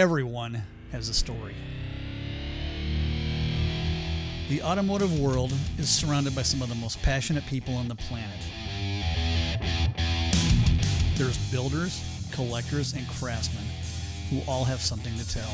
Everyone has a story. The automotive world is surrounded by some of the most passionate people on the planet. There's builders, collectors, and craftsmen who all have something to tell.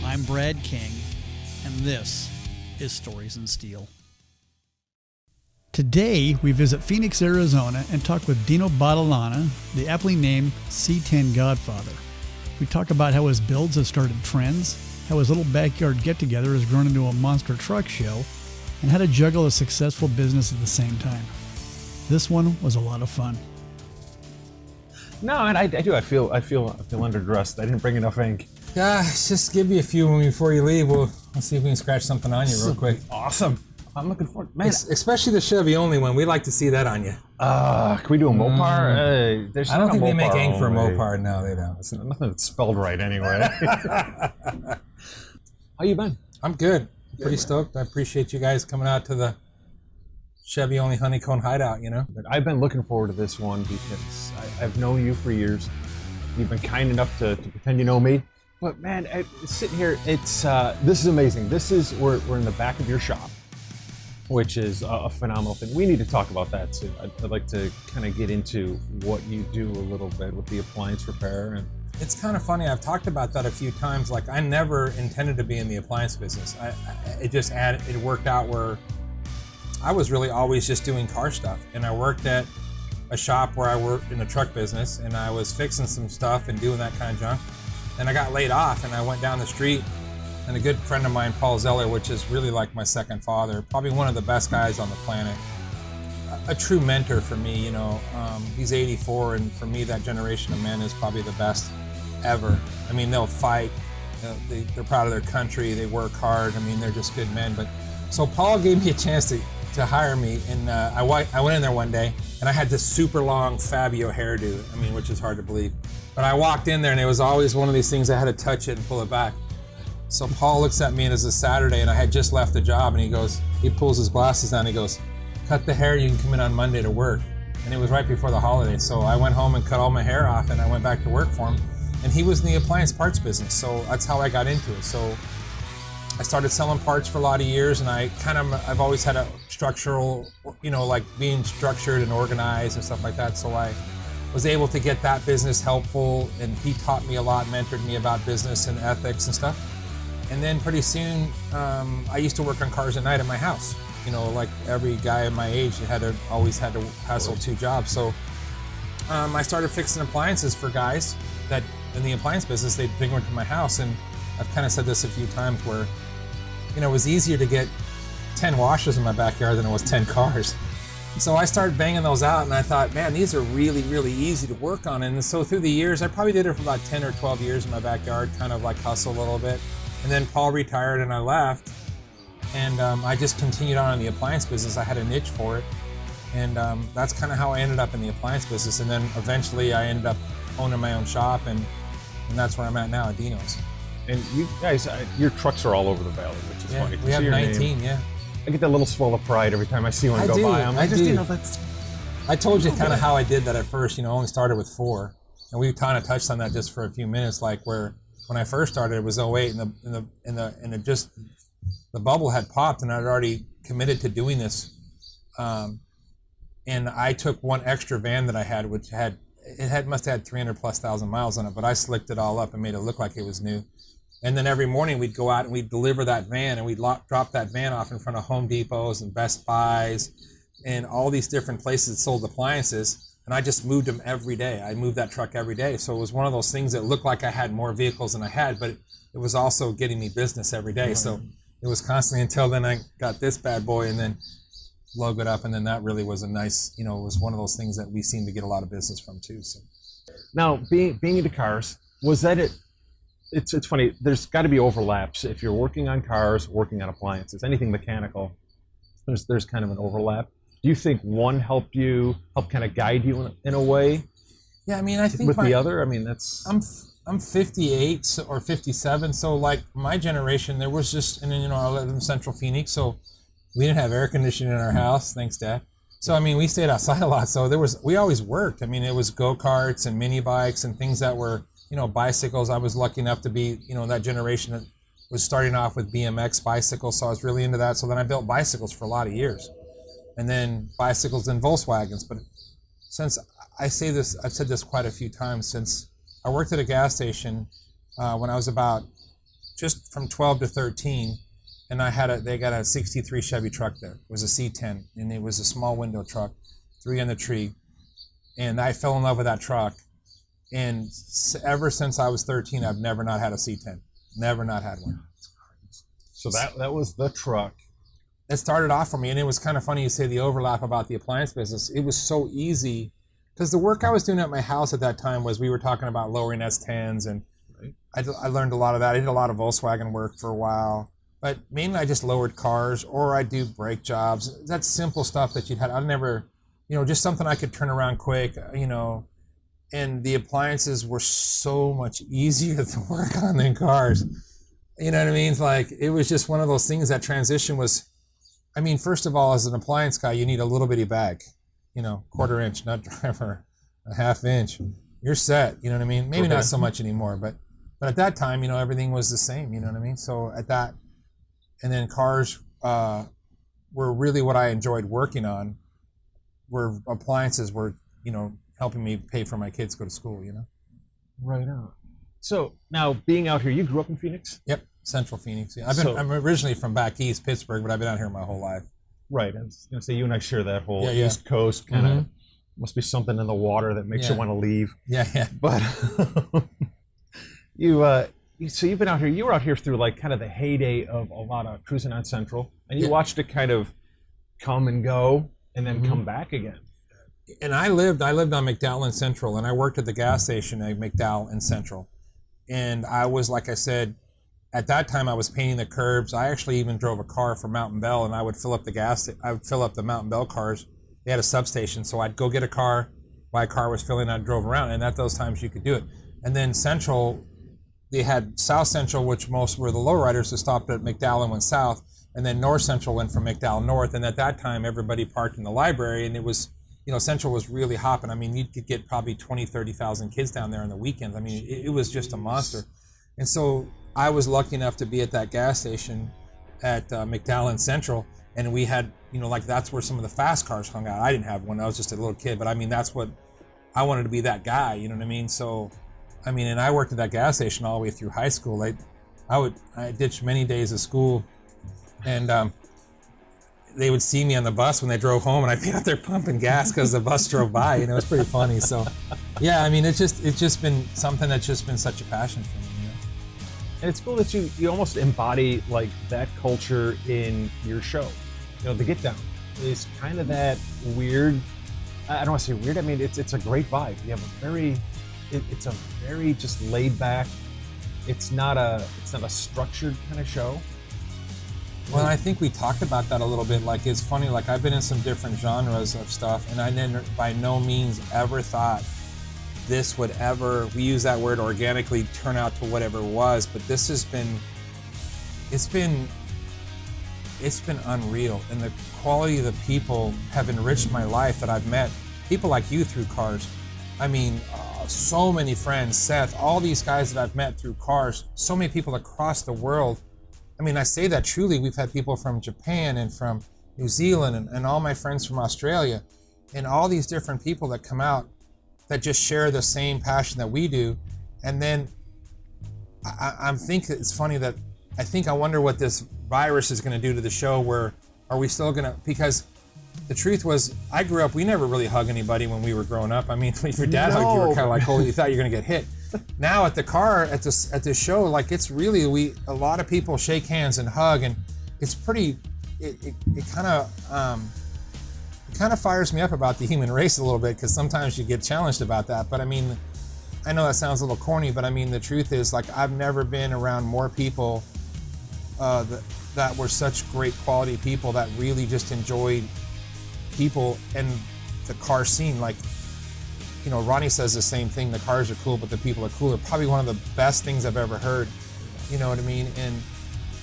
I'm Brad King, and this is Stories in Steel. Today, we visit Phoenix, Arizona, and talk with Dino Battilana, the aptly named C10 Godfather. We talk about how his builds have started trends, how his little backyard get-together has grown into a monster truck show, and how to juggle a successful business at the same time. This one was a lot of fun. No, and I do. I feel underdressed. I didn't bring enough ink. Gosh, just give me a few before you leave. We'll see if we can scratch something on you real quick. Awesome. I'm looking forward. Man, especially the Chevy Only one. We'd like to see that on you. Can we do a Mopar? I don't think they make ink for a Mopar. No, they don't. It's nothing that's spelled right anyway. How you been? I'm good. Pretty stoked. I appreciate you guys coming out to the Chevy Only Honeycomb Hideout, you know? I've been looking forward to this one because I've known you for years. You've been kind enough to pretend you know me. But man, sitting here, it's this is amazing. We're in the back of your shop, which is a phenomenal thing. We need to talk about that too. I'd like to kind of get into what you do a little bit with the appliance repair. And it's kind of funny. I've talked about that a few times. Like, I never intended to be in the appliance business. It worked out where I was really always just doing car stuff. And I worked at a shop where I worked in the truck business, and I was fixing some stuff and doing that kind of junk. And I got laid off, and I went down the street, and a good friend of mine, Paul Zeller, which is really like my second father, probably one of the best guys on the planet, a true mentor for me, you know. He's 84, and for me, that generation of men is probably the best ever. I mean, they'll fight, they're proud of their country, they work hard, I mean, they're just good men. But so Paul gave me a chance to hire me, and I went in there one day, and I had this super long Fabio hairdo, I mean, which is hard to believe. But I walked in there, and it was always one of these things I had to touch it and pull it back. So Paul looks at me, and it's a Saturday, and I had just left the job, and he pulls his glasses down, and he goes, "Cut the hair, you can come in on Monday to work." And it was right before the holidays, so I went home and cut all my hair off, and I went back to work for him. And he was in the appliance parts business, so that's how I got into it. So I started selling parts for a lot of years, and I've always had a structural, you know, like being structured and organized and stuff like that. So I was able to get that business helpful, and he taught me a lot, mentored me about business and ethics and stuff. And then pretty soon, I used to work on cars at night at my house. You know, like every guy at my age always had to hustle two jobs. So I started fixing appliances for guys that in the appliance business, they'd bring them to my house. And I've kind of said this a few times where, you know, it was easier to get 10 washers in my backyard than it was 10 cars. So I started banging those out, and I thought, man, these are really, really easy to work on. And so through the years, I probably did it for about 10 or 12 years in my backyard, kind of like hustle a little bit. And then Paul retired and I left, and I just continued on in the appliance business. I had a niche for it, and that's kind of how I ended up in the appliance business. And then eventually I ended up owning my own shop, and that's where I'm at now at Dino's. And you guys, your trucks are all over the valley, which is funny. We have 19, yeah. I get that little swell of pride every time I see one go by. I told you kind of how I did that at first. You know, only started with 4, and we kind of touched on that just for a few minutes. Like where when I first started, it was 08, and the bubble had popped, and I'd already committed to doing this. And I took one extra van that I had, which must have had 300,000+ miles on it, but I slicked it all up and made it look like it was new. And then every morning we'd go out and we'd deliver that van, and we'd drop that van off in front of Home Depots and Best Buys and all these different places that sold appliances. And I just moved them every day. I moved that truck every day. So it was one of those things that looked like I had more vehicles than I had, but it was also getting me business every day. So it was constantly until then I got this bad boy. And then logoed up, and then that really was a nice, it was one of those things that we seem to get a lot of business from too. So Now, being into cars, was that it? It's funny. There's got to be overlaps if you're working on cars, working on appliances, anything mechanical. There's kind of an overlap. Do you think one help kind of guide you in a way? Yeah, I mean, I think with the other. I mean, that's. I'm 58 or 57, so like my generation, there was just, and then I lived in Central Phoenix, so we didn't have air conditioning in our house. Thanks, Dad. So I mean, we stayed outside a lot. So we always worked. I mean, it was go-karts and mini bikes and things that were, bicycles. I was lucky enough to be, that generation that was starting off with BMX bicycles. So I was really into that. So then I built bicycles for a lot of years, and then bicycles and Volkswagens. But since I've said this quite a few times, since I worked at a gas station when I was about just from 12 to 13. And they got a 63 Chevy truck there. It was a C10, and it was a small window truck, 3 on the tree. And I fell in love with that truck. And ever since I was 13, I've never not had a C10. Never not had one. So that was the truck. It started off for me, and it was kind of funny you say the overlap about the appliance business. It was so easy, because the work I was doing at my house at that time was we were talking about lowering S10s, and I learned a lot of that. I did a lot of Volkswagen work for a while. But mainly I just lowered cars, or I do brake jobs. That's simple stuff that you'd had. I'd never, just something I could turn around quick, and the appliances were so much easier to work on than cars. You know what I mean? Like, it was just one of those things. That transition was, I mean, first of all, as an appliance guy, you need a little bitty bag, 1/4 inch, nut driver, a 1/2 inch. You're set, you know what I mean? Maybe not so much anymore, but at that time, everything was the same, you know what I mean? So at that, and then cars were really what I enjoyed working on, where appliances were, helping me pay for my kids to go to school, Right on. So now, being out here, you grew up in Phoenix? Yep, Central Phoenix. Yeah. I'm originally from back east, Pittsburgh, but I've been out here my whole life. Right. I was going to say, you and I share that whole Yeah. East Coast kind of, must be something in the water that makes you want to leave. Yeah. But so you've been out here, you were out here through like kind of the heyday of a lot of cruising on Central, and you watched it kind of come and go and then come back again. And I lived on McDowell and Central, and I worked at the gas station at McDowell and Central. And I was, like I said, at that time I was painting the curbs. I actually even drove a car for Mountain Bell, and I would fill up the Mountain Bell cars. They had a substation, so I'd go get a car while a car was filling, I drove around, and at those times you could do it. And then Central, they had South Central, which most were the lowriders who stopped at McDowell and went south, and then North Central went from McDowell north. And at that time, everybody parked in the library, and it was, Central was really hopping. I mean, you could get probably 20, 30,000 kids down there on the weekends. I mean, it was just a monster. And so I was lucky enough to be at that gas station at McDowell and Central, and we had, that's where some of the fast cars hung out. I didn't have one. I was just a little kid, but I mean, that's what I wanted to be, that guy, you know what I mean? So, I mean, and I worked at that gas station all the way through high school. I ditched many days of school, and they would see me on the bus when they drove home, and I'd be out there pumping gas because the bus drove by. It was pretty funny. So, yeah, I mean, it's just been something that's just been such a passion for me. And it's cool that you almost embody like that culture in your show. The Get-Down is kind of that weird. I don't want to say weird. I mean, it's a great vibe. You have it's a very just laid back. It's not a structured kind of show. Well, I think we talked about that a little bit. Like, it's funny, like I've been in some different genres of stuff, and I never, by no means ever thought this would ever, we use that word organically, turn out to whatever it was, but this has been, it's been unreal. And the quality of the people have enriched my life that I've met. People like you through cars. I mean, so many friends, Seth, all these guys that I've met through cars, so many people across the world. I mean, I say that truly. We've had people from Japan and from New Zealand and all my friends from Australia, and all these different people that come out that just share the same passion that we do. And then I'm thinking it's funny that I wonder what this virus is going to do to the show. Where are we still going to, because the truth was, I grew up, we never really hug anybody when we were growing up. I mean, if your dad hugged you, were kind of like, holy, you thought you were going to get hit. Now at the car, at this show, like, it's really, a lot of people shake hands and hug, and it's pretty, it kind of kind of fires me up about the human race a little bit, because sometimes you get challenged about that. But I mean, I know that sounds a little corny, but I mean, the truth is, like, I've never been around more people that were such great quality people that really just enjoyed people and the car scene. Like, you know, Ronnie says the same thing, the cars are cool, but the people are cooler. Probably one of the best things I've ever heard, you know what I mean? And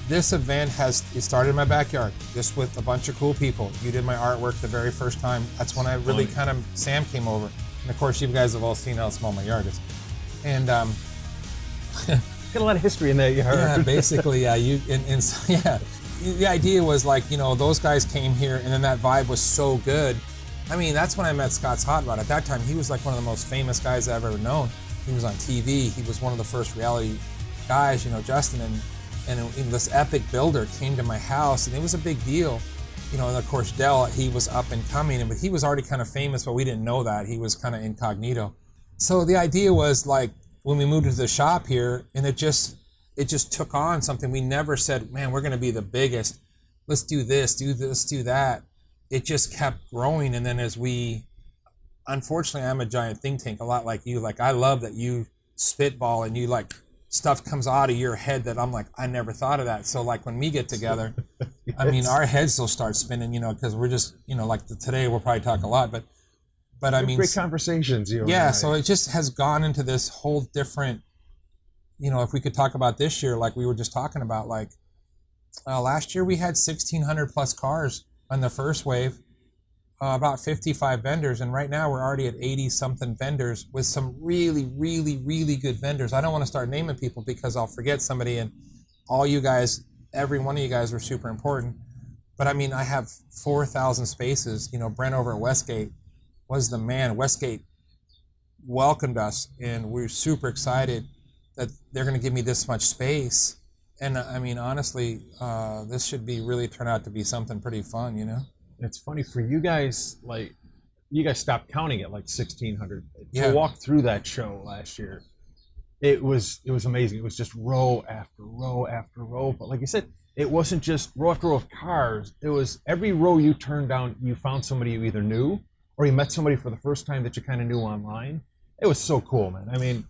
this event it started in my backyard, just with a bunch of cool people. You did my artwork the very first time. That's when I really Sam came over. And of course, you guys have all seen how small my yard is. And got a lot of history in that yard. Yeah, basically, yeah. The idea was, like, you know, those guys came here, and then that vibe was so good. I mean, that's when I met Scott's Hot Rod. At that time, he was like one of the most famous guys I've ever known. He was on TV. He was one of the first reality guys, you know, Justin. And this epic builder came to my house, and it was a big deal. You know, and of course, Dell, he was up and coming, but he was already kind of famous, but we didn't know that. He was kind of incognito. So the idea was, like, when we moved into the shop here, and it just took on something. We never said, man, we're going to be the biggest. Let's do this, do that. It just kept growing. And then unfortunately, I'm a giant think tank, a lot like you. Like, I love that you spitball and you, like, stuff comes out of your head that I'm like, I never thought of that. So, like, when we get together, yes. I mean, our heads will start spinning, you know, because we're just, you know, like today we'll probably talk a lot, but I mean, great conversations. Yeah. So it just has gone into this whole different, you know, if we could talk about this year, like we were just talking about, like last year we had 1,600 plus cars on the first wave, about 55 vendors. And right now we're already at 80 something vendors with some really, really, really good vendors. I don't want to start naming people because I'll forget somebody, and all you guys, every one of you guys were super important. But I mean, I have 4,000 spaces. You know, Brent over at Westgate was the man. Westgate welcomed us, and we're super excited that they're going to give me this much space. And I mean, honestly, this should really turn out to be something pretty fun, you know? It's funny for you guys, like, you guys stopped counting at like 1,600. Yeah. To walk through that show last year, it was amazing. It was just row after row after row. But like you said, it wasn't just row after row of cars. It was every row you turned down, you found somebody you either knew or you met somebody for the first time that you kind of knew online. It was so cool, man. I mean,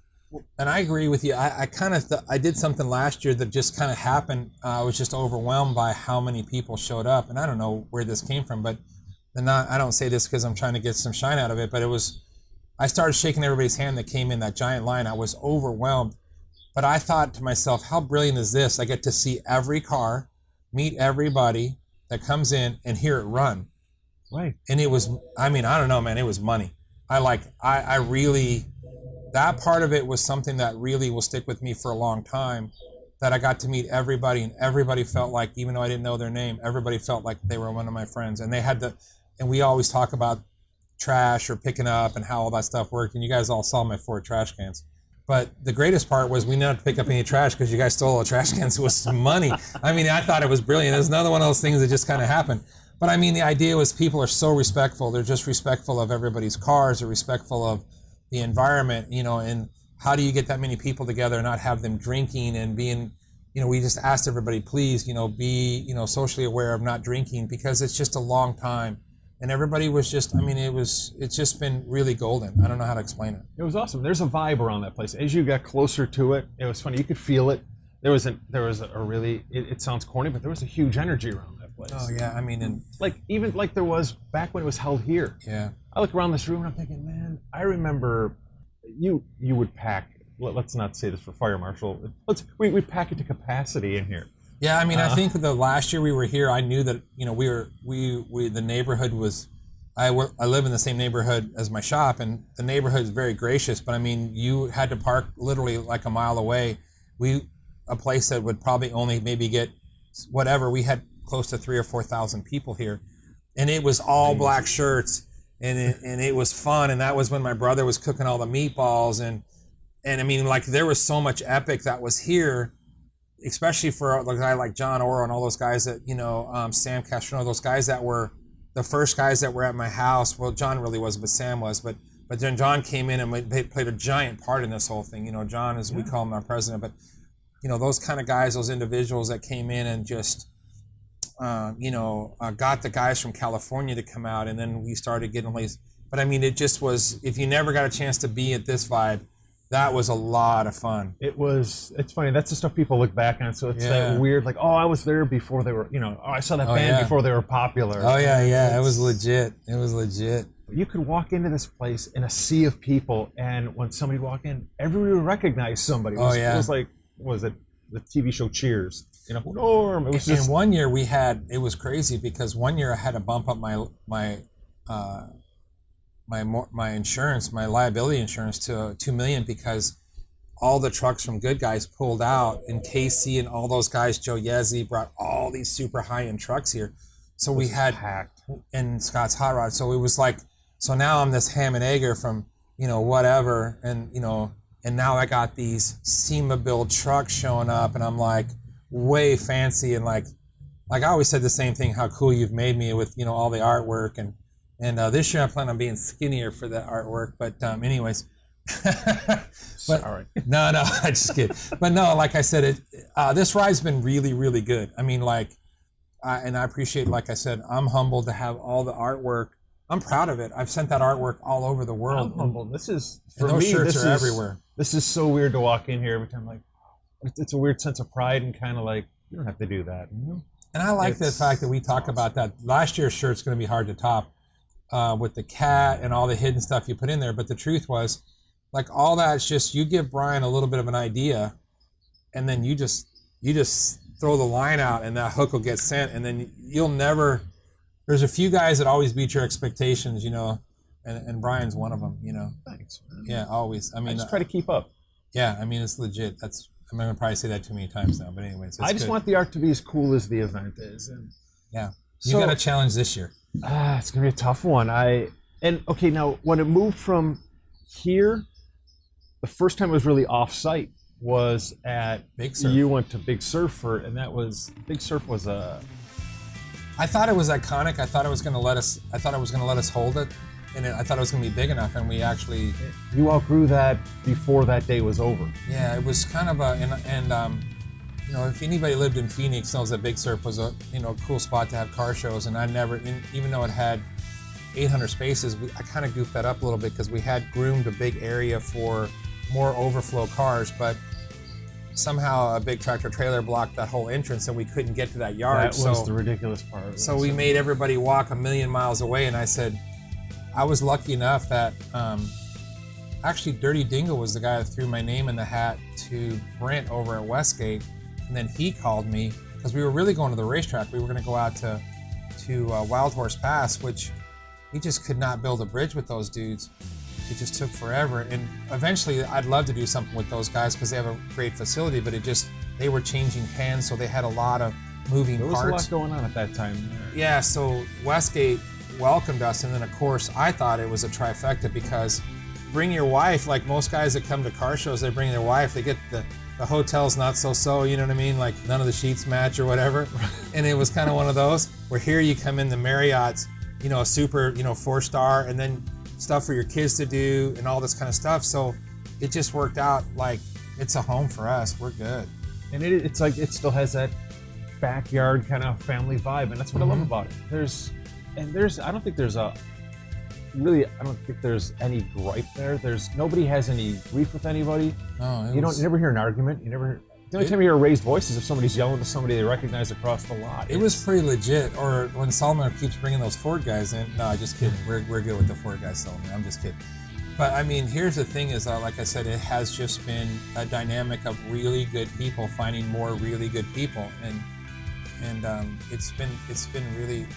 and I agree with you. I kind of I did something last year that just kind of happened. I was just overwhelmed by how many people showed up, and I don't know where this came from, but I don't say this because I'm trying to get some shine out of it, but I started shaking everybody's hand that came in that giant line. I was overwhelmed, but I thought to myself, how brilliant is this? I get to see every car, meet everybody that comes in, and hear it run. Right. And it was, I mean, I don't know, man, it was money. I really, that part of it was something that really will stick with me for a long time, that I got to meet everybody, and everybody felt like, even though I didn't know their name, everybody felt like they were one of my friends. And they had and we always talk about trash or picking up and how all that stuff worked. And you guys all saw my 4 trash cans. But the greatest part was we didn't have to pick up any trash because you guys stole all the trash cans with some money. I mean, I thought it was brilliant. It was another one of those things that just kind of happened. But I mean, the idea was people are so respectful. They're just respectful of everybody's cars. They're respectful of the environment, you know, and how do you get that many people together and not have them drinking and being, you know, we just asked everybody, please, you know, be, you know, socially aware of not drinking, because it's just a long time. And everybody was just, I mean, it's just been really golden. I don't know how to explain it. It was awesome. There's a vibe around that place. As you got closer to it, it was funny. You could feel it. There was a really, it sounds corny, but there was a huge energy around that place. Oh yeah, I mean, and even like there was back when it was held here. Yeah. I look around this room and I'm thinking, man, I remember you would pack. Let's not say this for fire marshal. We pack it to capacity in here. Yeah, I mean, I think the last year we were here, I knew that, you know, the neighborhood was, I live in the same neighborhood as my shop, and the neighborhood is very gracious, but I mean, you had to park literally like a mile away. A place that would probably only maybe get whatever, we had close to 3,000 or 4,000 people here, and it was all black shirts, and it was fun, and that was when my brother was cooking all the meatballs, and I mean, like, there was so much epic that was here, especially for a guy like John Oro and all those guys that, you know, Sam Castrone, those guys that were the first guys that were at my house. Well, John really wasn't, but Sam was. But then John came in and played a giant part in this whole thing. You know, John, as we call him, our president. But, you know, those kind of guys, those individuals that came in and just got the guys from California to come out, and then we started getting late. But I mean, it just was, if you never got a chance to be at this vibe, that was a lot of fun. It's funny, that's the stuff people look back on. So it's that weird, like, oh, I was there before they were, I saw that band before they were popular. Oh yeah, it was legit. It was legit. You could walk into this place in a sea of people, and when somebody walked in, everybody would recognize somebody. It was like, what was it, the TV show Cheers? Norm. It was just... And 1 year it was crazy, because 1 year I had to bump up my insurance, my liability insurance, to $2 million, because all the trucks from Good Guys pulled out, and Casey and all those guys, Joe Yezzi, brought all these super high-end trucks here. So we had packed. And Scott's Hot Rod. So it was like, so now I'm this ham and egger from, whatever. And, and now I got these SEMA build trucks showing up, and I'm like way fancy. And like I always said the same thing, how cool you've made me with, all the artwork. And this year I plan on being skinnier for that artwork. But anyways, sorry. No, I just kidding. But no, like I said, this ride's been really, really good. I mean, and I appreciate, like I said, I'm humbled to have all the artwork. I'm proud of it. I've sent that artwork all over the world. I'm humbled. This is, for me, those shirts are everywhere. This is so weird to walk in here every time. Like, it's a weird sense of pride, and kind of like, you don't have to do that. And I like the fact that we talk about that. Last year's shirt's going to be hard to top with the cat and all the hidden stuff you put in there. But the truth was, like, all that's just, you give Brian a little bit of an idea, and then you just throw the line out, and that hook will get sent, and then you'll never. There's a few guys that always beat your expectations, and Brian's one of them, Thanks, man. Yeah, always. I mean, I just try to keep up. Yeah, I mean, it's legit. I'm going to probably say that too many times now, but anyways. I just want the art to be as cool as the event is. And yeah. You got a challenge this year. It's going to be a tough one. Now, when it moved from here, the first time it was really off-site was at Big Surf. You went to Big Surf, and Big Surf was a... I thought it was iconic. I thought it was going to let us hold it, and I thought it was going to be big enough, and we actually... You outgrew that before that day was over. Yeah, it was kind of if anybody lived in Phoenix knows that Big Surf was a cool spot to have car shows, and even though it had 800 spaces, I kind of goofed that up a little bit, because we had groomed a big area for more overflow cars, but somehow a big tractor trailer blocked that whole entrance, and we couldn't get to that yard. That was the ridiculous part. So we made everybody walk 1,000,000 miles away, and I said, I was lucky enough that actually Dirty Dingo was the guy that threw my name in the hat to Brent over at Westgate, and then he called me, because we were really going to the racetrack. We were going to go out to Wild Horse Pass, which we just could not build a bridge with those dudes. It just took forever, and eventually I'd love to do something with those guys, because they have a great facility, but they were changing hands, so they had a lot of moving parts. There was a lot going on at that time. Yeah, so Westgate welcomed us, and then of course I thought it was a trifecta, because bring your wife, like most guys that come to car shows, they bring their wife, they get the hotel's not so, you know what I mean? Like none of the sheets match or whatever. And it was kind of one of those where here you come in the Marriott's, super, 4-star, and then stuff for your kids to do and all this kind of stuff. So it just worked out like it's a home for us. We're good. And it's like, it still has that backyard kind of family vibe, and that's what I love about it. I don't think there's any gripe there. Nobody has any grief with anybody. You never hear an argument. The only time you hear raised voices if somebody's yelling to somebody they recognize across the lot. It was pretty legit. Or when Solomon keeps bringing those Ford guys in. No, just kidding. We're good with the Ford guys, Solomon. I'm just kidding. But I mean, here's the thing: is like I said, it has just been a dynamic of really good people finding more really good people, and it's been really,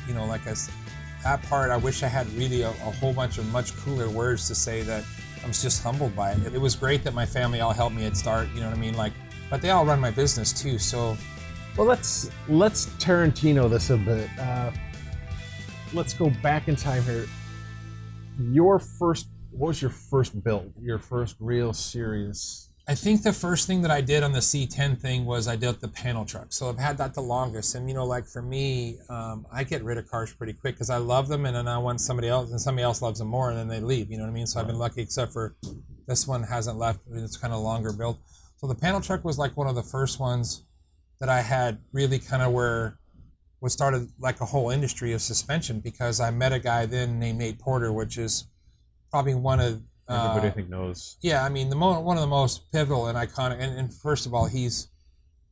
that part. I wish I had really a whole bunch of much cooler words to say. That I'm just humbled by it. It was great that my family all helped me at start. You know what I mean? But they all run my business too. So, well, let's Tarantino this a bit. Let's go back in time here. What was your first build? Your first real serious? I think the first thing that I did on the C10 thing was I did the panel truck. So I've had that the longest. And for me, I get rid of cars pretty quick because I love them, and then I want somebody else, and somebody else loves them more, and then they leave. You know what I mean? So I've been lucky, except for this one hasn't left. It's kind of a longer build. So the panel truck was like one of the first ones that I had really kind of where what started like a whole industry of suspension, because I met a guy then named Nate Porter, which is probably one of everybody I think knows. Yeah, I mean one of the most pivotal and iconic. And first of all, he's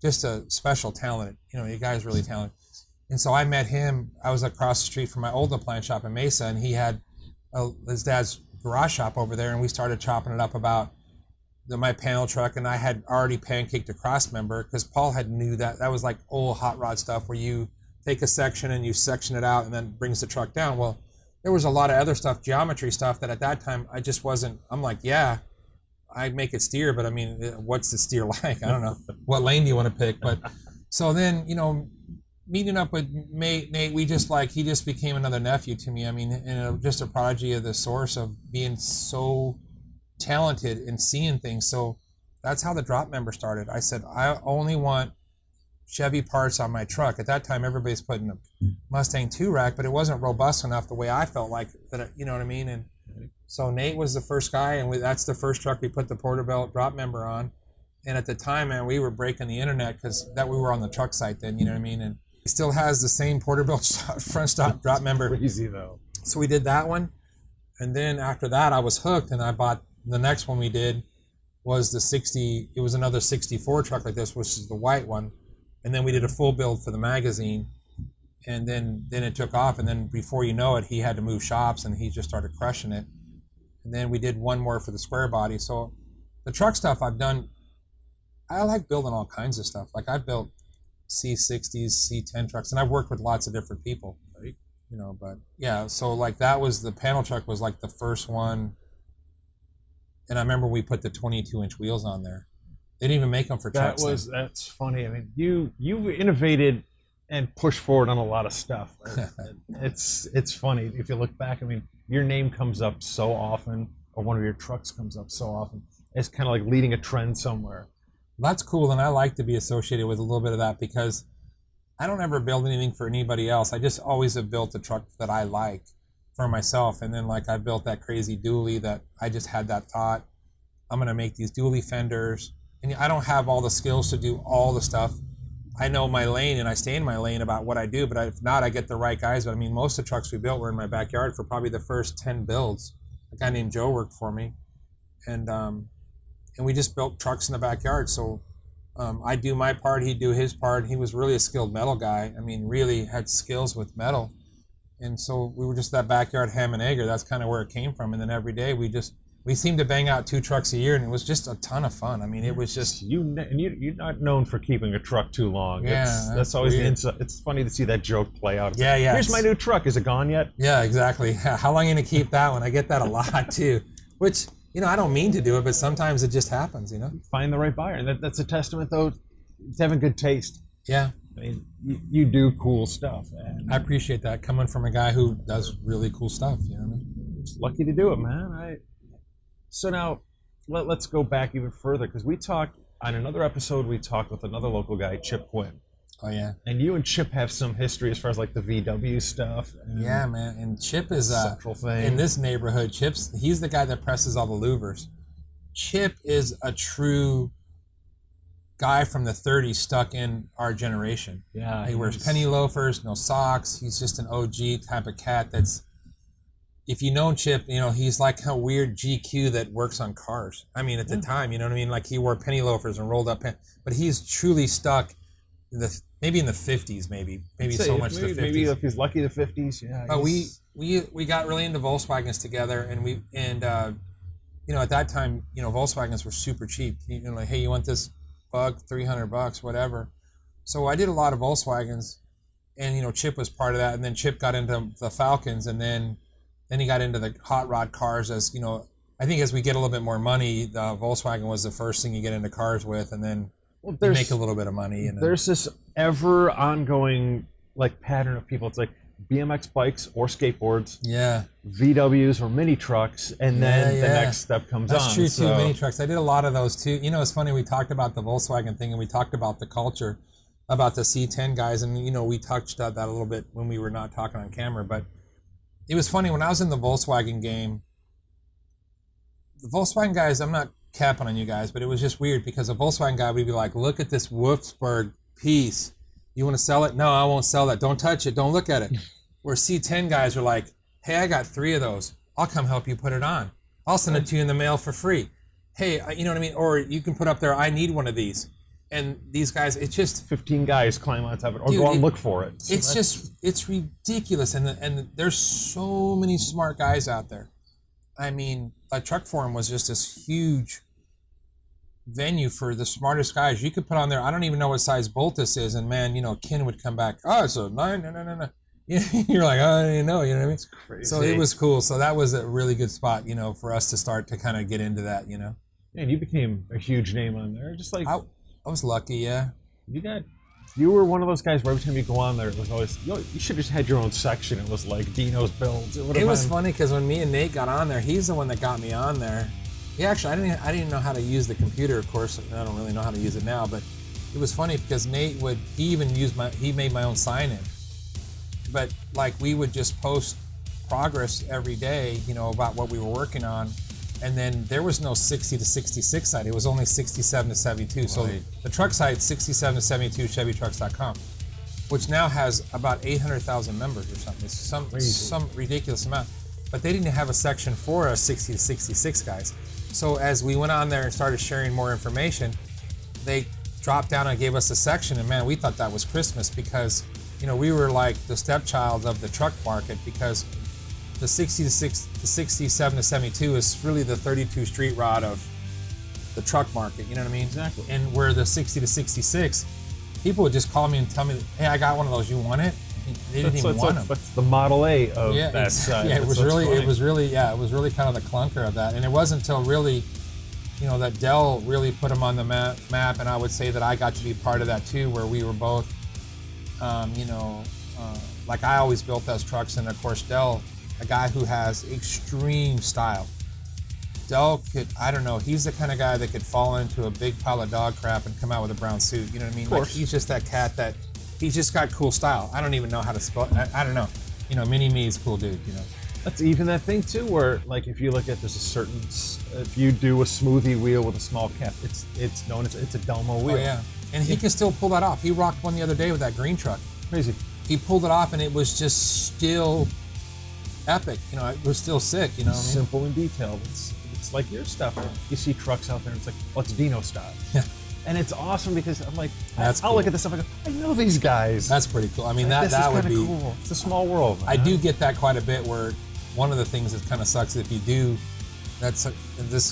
just a special talent. The guy's really talented. And so I met him. I was across the street from my old appliance shop in Mesa, and he had his dad's garage shop over there, and we started chopping it up about my panel truck. And I had already pancaked a cross member because Paul had knew that was like old hot rod stuff where you take a section and you section it out and then brings the truck down. Well, there was a lot of other stuff, geometry stuff, that at that time I just wasn't. I'm like, yeah, I make it steer, but I mean, what's the steer like? I don't know. What lane do you want to pick? But so then, meeting up with Nate, he just became another nephew to me. I mean, just a prodigy of the source of being so talented and seeing things. So that's how the drop member started. I said, I only want Chevy parts on my truck. At that time, everybody's putting a Mustang 2 rack, but it wasn't robust enough the way I felt like that. You know what I mean? And so Nate was the first guy, and that's the first truck we put the Porterbuilt drop member on. And at the time, man, we were breaking the internet because we were on the truck site then. You know what I mean? And it still has the same Porterbuilt front stop drop member. Crazy though. So we did that one, and then after that, I was hooked, and I bought the next one we did was the 60. It was another 64 truck like this, which is the white one. And then we did a full build for the magazine, and then it took off. And then before you know it, he had to move shops, and he just started crushing it. And then we did one more for the square body. So the truck stuff I've done, I like building all kinds of stuff. Like I built C60s, C10 trucks, and I've worked with lots of different people. Right. But yeah, so like that was the panel truck was like the first one. And I remember we put the 22-inch wheels on there. They didn't even make them for trucks. That's funny. I mean, you innovated and pushed forward on a lot of stuff. It's funny if you look back. I mean, your name comes up so often, or one of your trucks comes up so often. It's kind of like leading a trend somewhere. That's cool, and I like to be associated with a little bit of that because I don't ever build anything for anybody else. I just always have built a truck that I like for myself, and then like I built that crazy dually that I just had that thought, I'm going to make these dually fenders. And I don't have all the skills to do all the stuff. I know my lane, and I stay in my lane about what I do, but if not, I get the right guys. But I mean, most of the trucks we built were in my backyard for probably the first 10 builds. A guy named Joe worked for me, and we just built trucks in the backyard. So I do my part, he'd do his part. He was really a skilled metal guy. I mean, really had skills with metal. And so we were just that backyard ham and egger. That's kind of where it came from. And then every day we seemed to bang out 2 trucks a year, and it was just a ton of fun. I mean, it was just you're not known for keeping a truck too long. Yeah, that's always weird. the inside. It's funny to see that joke play out. Yeah. Here's my new truck. Is it gone yet? Yeah, exactly. How long are you gonna keep that one? I get that a lot too. Which I don't mean to do it, but sometimes it just happens. Find the right buyer, and that's a testament though to having good taste. Yeah. I mean, you do cool stuff. And I appreciate that coming from a guy who does really cool stuff. You know what I mean? Just lucky to do it, man. So now, let's go back even further, because we talked, on another episode, we talked with another local guy, Chip Quinn. Oh, yeah. And you and Chip have some history as far as like the VW stuff. Yeah, man. And Chip is central thing. In this neighborhood, he's the guy that presses all the louvers. Chip is a true guy from the 30s stuck in our generation. Yeah. He wears penny loafers, no socks. He's just an OG type of cat that's, if you know Chip, he's like a weird GQ that works on cars. I mean, at the time, you know what I mean? Like he wore penny loafers and rolled up, but he's truly stuck maybe in the 50s, maybe so much the 50s. Maybe if he's lucky, the 50s. Yeah. But we got really into Volkswagens together, and at that time, Volkswagens were super cheap. Like, hey, you want this bug, $300, whatever. So I did a lot of Volkswagens, and Chip was part of that. And then Chip got into the Falcons, and then he got into the hot rod cars. As I think as we get a little bit more money, the Volkswagen was the first thing you get into cars with, and then you make a little bit of money. And there's this ever ongoing like pattern of people. It's like BMX bikes or skateboards, VWs or mini trucks, and then the next step comes on. That's true too, mini trucks. I did a lot of those too. It's funny, we talked about the Volkswagen thing, and we talked about the culture, about the C10 guys, and we touched on that a little bit when we were not talking on camera, but it was funny, when I was in the Volkswagen game, the Volkswagen guys, I'm not capping on you guys, but it was just weird because a Volkswagen guy would be like, look at this Wolfsburg piece. You want to sell it? No, I won't sell that. Don't touch it. Don't look at it. Where C10 guys are like, hey, I got 3 of those. I'll come help you put it on. I'll send it to you in the mail for free. Hey, you know what I mean? Or you can put up there, I need one of these. And these guys, it's just 15 guys climb on top of it, or go out and look for it. So it's ridiculous. And there's so many smart guys out there. I mean, a Truck Forum was just this huge venue for the smartest guys. You could put on there, I don't even know what size bolt this is, and man, you know, Ken would come back, oh, it's a 9, no. You're like, oh, I didn't know, you know what I mean? It's crazy. So it was cool. So that was a really good spot, you know, for us to start to kind of get into that, you know. And you became a huge name on there. Just like I was lucky, yeah. You were one of those guys where every time you go on there, it was always, you should have just had your own section. It was like Dino's builds. It was funny because when me and Nate got on there, he's the one that got me on there. He actually, I didn't know how to use the computer, of course. I don't really know how to use it now, but it was funny because Nate he made my own sign-in. But like we would just post progress every day, you know, about what we were working on. And then there was no 60 to 66 site. It was only 67 to 72. Right. So the truck site, 67 to 72, ChevyTrucks.com, which now has about 800,000 members or something. It's some ridiculous amount. But they didn't have a section for us 60 to 66 guys. So as we went on there and started sharing more information, they dropped down and gave us a section. And man, we thought that was Christmas because, you know, we were like the stepchild of the truck market because the 67 to 72 is really the 32 street rod of the truck market, you know what I mean? Exactly. And where the 60 to 66, people would just call me and tell me, hey, I got one of those, you want it? They didn't even want them. That's the Model A of that side. Yeah, it was really kind of the clunker of that. And it wasn't until really, you know, that Dell really put them on the map, and I would say that I got to be part of that too, where we were both, like I always built those trucks, and of course Dell, a guy who has extreme style. Dell could, I don't know, he's the kind of guy that could fall into a big pile of dog crap and come out with a brown suit, you know what I mean? Of course. Like, he's just that cat that, he's just got cool style. I don't even know how to spell, I don't know. You know, Mini-Me is a cool dude, you know. That's even that thing too, where like if you look at, there's a certain, if you do a smoothie wheel with a small cap, it's known as, it's a Delmo wheel. Oh yeah, and he can still pull that off. He rocked one the other day with that green truck. Crazy. He pulled it off and it was just still epic, you know, it was still sick, you know what I mean? Simple and detailed. It's like your stuff. You see trucks out there and it's like, well, it's Dino style. Yeah. And it's awesome because I'm like, That's I'll cool. look at this stuff and I go, I know these guys. That's pretty cool. I mean, This that is would be cool. It's a small world, man. I do get that quite a bit where one of the things that kind of sucks if you do, this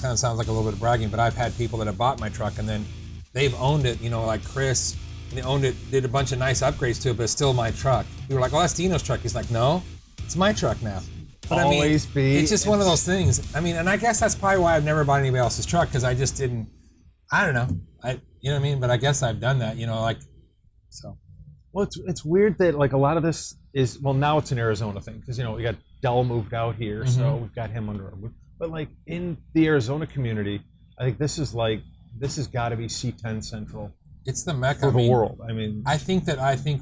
kind of sounds like a little bit of bragging, but I've had people that have bought my truck and then they've owned it, you know, like Chris, and they owned it, did a bunch of nice upgrades to it, but it's still my truck. We were like, oh, that's Dino's truck. He's like, no, it's my truck now. But Always I mean, be. it's just one of those things. I mean, and I guess that's probably why I've never bought anybody else's truck, because I just didn't, I don't know. You know what I mean? But I guess I've done that, you know, like, so. Well, it's weird that like a lot of this is, well, now it's an Arizona thing because, you know, we got Dell moved out here, so we've got him under our roof. But like in the Arizona community, I think this has got to be C10 Central. It's the mecca for the world. I mean, I think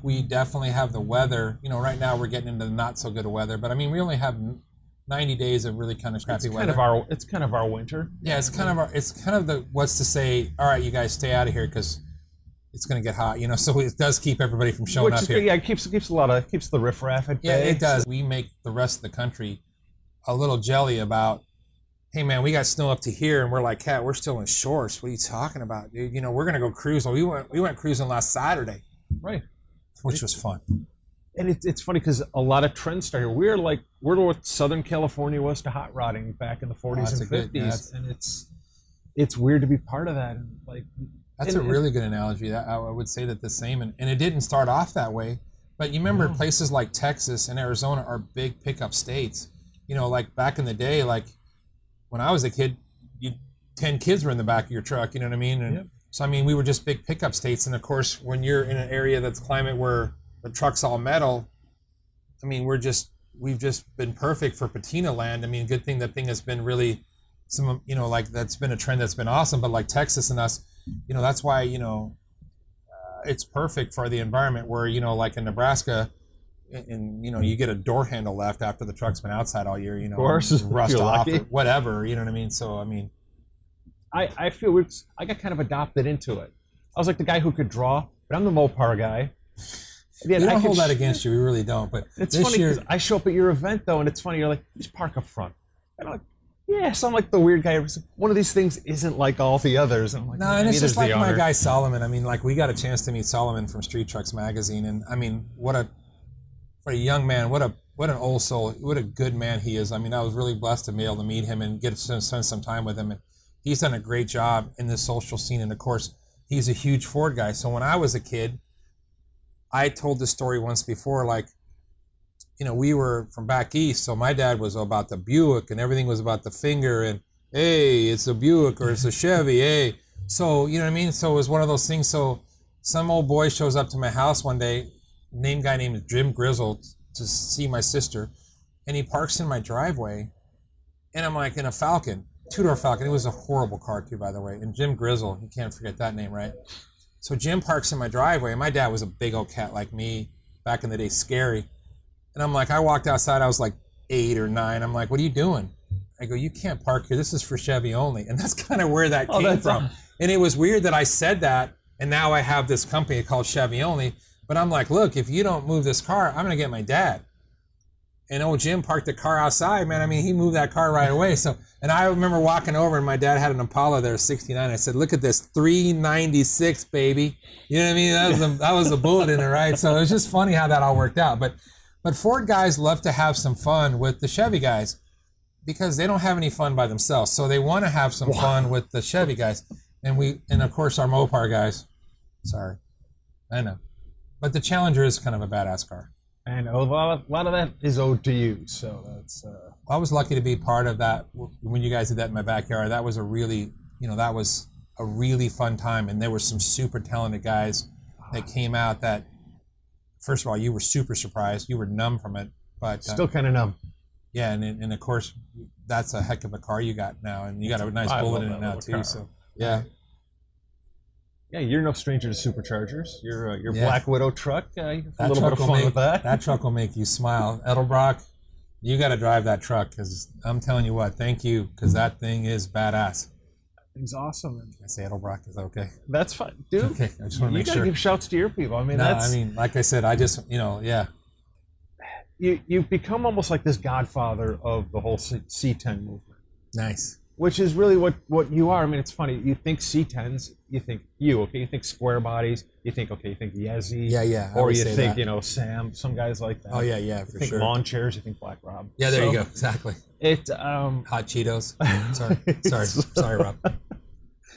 we definitely have the weather. You know, right now we're getting into the not so good of weather, but I mean, we only have 90 days of really kind of crappy weather. It's kind of our winter. Yeah, it's kind of the what's to say. All right, you guys stay out of here because it's going to get hot. You know, so it does keep everybody from showing up here. Yeah, it keeps the riffraff at bay. Yeah, it does. We make the rest of the country a little jelly about, hey man, we got snow up to here, and we're like, Cat, we're still in shorts. What are you talking about, dude? You know, we're gonna go cruising. We went cruising last Saturday, right? Which was fun. And it's funny because a lot of trends start here. We're what Southern California was to hot rodding back in the 40s and 50s, and it's weird to be part of that. And like, that's a really good analogy. I would say that the same, and it didn't start off that way. But you remember places like Texas and Arizona are big pickup states. You know, like back in the day, like when I was a kid, 10 kids were in the back of your truck, you know what I mean? And so, I mean, we were just big pickup states. And of course, when you're in an area that's climate where the truck's all metal, I mean, we've just been perfect for patina land. I mean, good thing that thing has been really like that's been a trend that's been awesome. But like Texas and us, you know, that's why, you know, it's perfect for the environment where, you know, like in Nebraska, and you know, you get a door handle left after the truck's been outside all year, you know, of course, rust off or whatever, you know what I mean? So I mean, I feel I got kind of adopted into it. I was like the guy who could draw, but I'm the Mopar guy. Yeah, we don't hold that against you. We really don't. But it's this funny year, because I show up at your event though, and it's funny. You're like, just park up front. And I'm like, yeah. So I'm like the weird guy. One of these things isn't like all the others. And I'm like, no, and it's just like my owner. guy Solomon. I mean, like we got a chance to meet Solomon from Street Trucks Magazine, and I mean, what a young man, what an old soul, what a good man he is. I mean, I was really blessed to be able to meet him and get to spend some time with him, and he's done a great job in this social scene. And of course, he's a huge Ford guy. So when I was a kid, I told this story once before, like, you know, we were from back east, so my dad was about the Buick, and everything was about the finger, and hey, it's a Buick or it's a Chevy, hey. So, you know what I mean? So it was one of those things. So some old boy shows up to my house one day, guy named Jim Grizzle, to see my sister, and he parks in my driveway, and I'm like, in a Falcon, two-door Falcon. It was a horrible car too, by the way. And Jim Grizzle, you can't forget that name, right? So Jim parks in my driveway, and my dad was a big old cat like me back in the day, scary. And I'm like, I walked outside, I was like 8 or 9. I'm like, what are you doing? I go, you can't park here. This is for Chevy only. And that's kind of where that came from. And it was weird that I said that, and now I have this company called Chevy Only. But I'm like, look, if you don't move this car, I'm going to get my dad. And old Jim parked the car outside, man. I mean, he moved that car right away. So, and I remember walking over, and my dad had an Impala there, 69. I said, look at this, 396, baby. You know what I mean? That was a bullet in it, right? So it was just funny how that all worked out. But Ford guys love to have some fun with the Chevy guys because they don't have any fun by themselves. So they want to have some fun with the Chevy guys. And of course, our Mopar guys. Sorry. I know. But the Challenger is kind of a badass car. And a lot of that is owed to you. So that's... I was lucky to be part of that. When you guys did that in my backyard, that was a really fun time. And there were some super talented guys that came out that, first of all, you were super surprised. You were numb from it. But still kind of numb. Yeah, and of course, that's a heck of a car you got now. And you got a nice bullet in it now, too. So, yeah. Yeah, you're no stranger to superchargers. Your Black Widow truck, a little bit of fun with that. That truck will make you smile. Edelbrock, you got to drive that truck because I'm telling you what, thank you, because that thing is badass. That thing's awesome. I say Edelbrock, is that okay? That's fine. Dude, okay, I just want to make sure. You got to give shouts to your people. I mean, like I said, I just, yeah. You've become almost like this godfather of the whole C10 movement. Nice. Which is really what you are. I mean, it's funny. You think C10s, you think you think square bodies, you think Yezi. Yeah. Or you think, Sam, some guys like that. Oh, yeah, for you think sure. Lawn chairs, you think Black Rob. Yeah, there you go. Exactly. Hot Cheetos. Sorry, Rob.